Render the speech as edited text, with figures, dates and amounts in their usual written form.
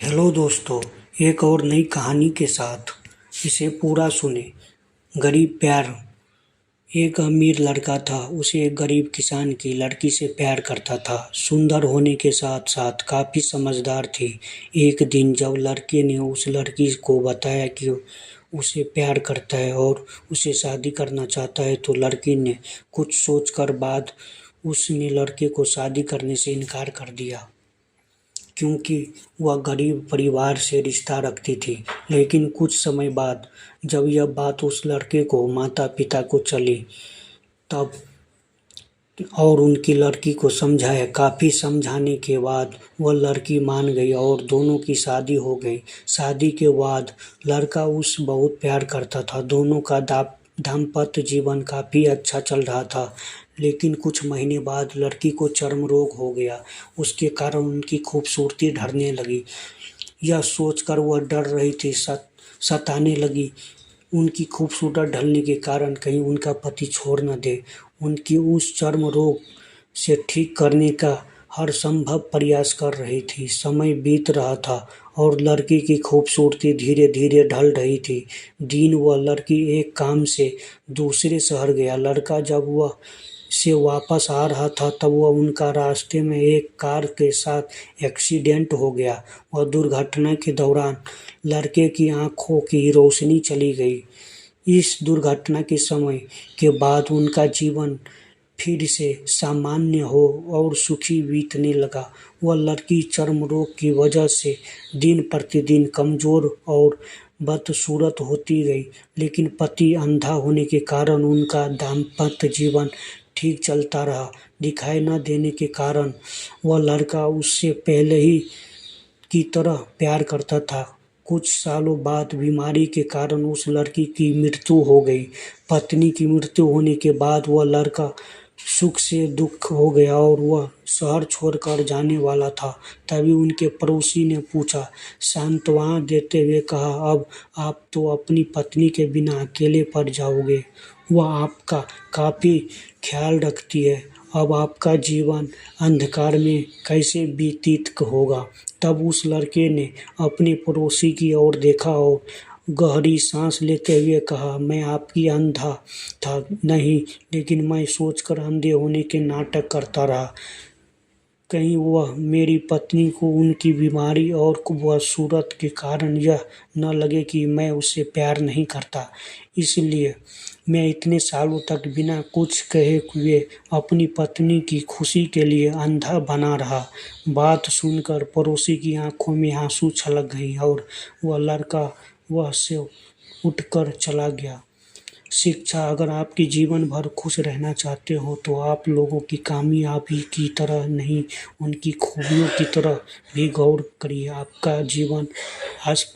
Hello दोस्तों, एक और नई कहानी के साथ इसे पूरा सुने। गरीब प्यार। एक अमीर लड़का था, उसे एक गरीब किसान की लड़की से प्यार करता था। सुंदर होने के साथ साथ काफ़ी समझदार थी। एक दिन जब लड़के ने उस लड़की को बताया कि उसे प्यार करता है और उसे शादी करना चाहता है, तो लड़की ने कुछ सोचकर बाद उसने लड़के को शादी करने से इनकार कर दिया, क्योंकि वह गरीब परिवार से रिश्ता रखती थी। लेकिन कुछ समय बाद जब यह बात उस लड़के को माता-पिता को चली, तब और उनकी लड़की को समझाया। काफ़ी समझाने के बाद वह लड़की मान गई और दोनों की शादी हो गई। शादी के बाद लड़का उस बहुत प्यार करता था। दोनों का दाम्पत्य जीवन काफ़ी अच्छा चल रहा था। लेकिन कुछ महीने बाद लड़की को चर्म रोग हो गया। उसके कारण उनकी खूबसूरती ढलने लगी। यह सोचकर वह डर रही थी, सताने लगी। उनकी खूबसूरत ढलने के कारण कहीं उनका पति छोड़ न दे। उनकी उस चर्म रोग से ठीक करने का हर संभव प्रयास कर रही थी। समय बीत रहा था और लड़की की खूबसूरती धीरे धीरे ढल रही थी। दिन वह लड़की एक काम से दूसरे शहर गया। लड़का जब वह से वापस आ रहा था, तब वह उनका रास्ते में एक कार के साथ एक्सीडेंट हो गया। वह दुर्घटना के दौरान लड़के की आंखों की रोशनी चली गई। इस दुर्घटना के समय के बाद उनका जीवन फिर से सामान्य हो और सुखी बीतने लगा। वह लड़की चर्म रोग की वजह से दिन प्रतिदिन कमजोर और बदसूरत होती गई, लेकिन पति अंधा होने के कारण उनका दाम्पत्य जीवन ठीक चलता रहा। दिखाई न देने के कारण वह लड़का उससे पहले ही की तरह प्यार करता था। कुछ सालों बाद बीमारी के कारण उस लड़की की मृत्यु हो गई। पत्नी की मृत्यु होने के बाद वह लड़का सुख से दुख हो गया और वह शहर छोड़कर जाने वाला था। तभी उनके पड़ोसी ने पूछा, सांत्वना देते हुए कहा, अब आप तो अपनी पत्नी के बिना अकेले पड़ जाओगे। वह आपका काफ़ी ख्याल रखती है। अब आपका जीवन अंधकार में कैसे व्यतीत होगा। तब उस लड़के ने अपने पड़ोसी की ओर देखा और गहरी सांस लेते हुए कहा, मैं आपकी अंधा था नहीं, लेकिन मैं सोचकर अंधे होने के नाटक करता रहा। कहीं वह मेरी पत्नी को उनकी बीमारी और बदसूरत के कारण यह न लगे कि मैं उससे प्यार नहीं करता। इसलिए मैं इतने सालों तक बिना कुछ कहे हुए अपनी पत्नी की खुशी के लिए अंधा बना रहा। बात सुनकर पड़ोसी की आंखों में आंसू छलक गए और वह लड़का वह से उठकर चला गया। शिक्षा। अगर आपके जीवन भर खुश रहना चाहते हो, तो आप लोगों की कामयाबी की तरह नहीं, उनकी खूबियों की तरह भी गौर करिए। आपका जीवन आस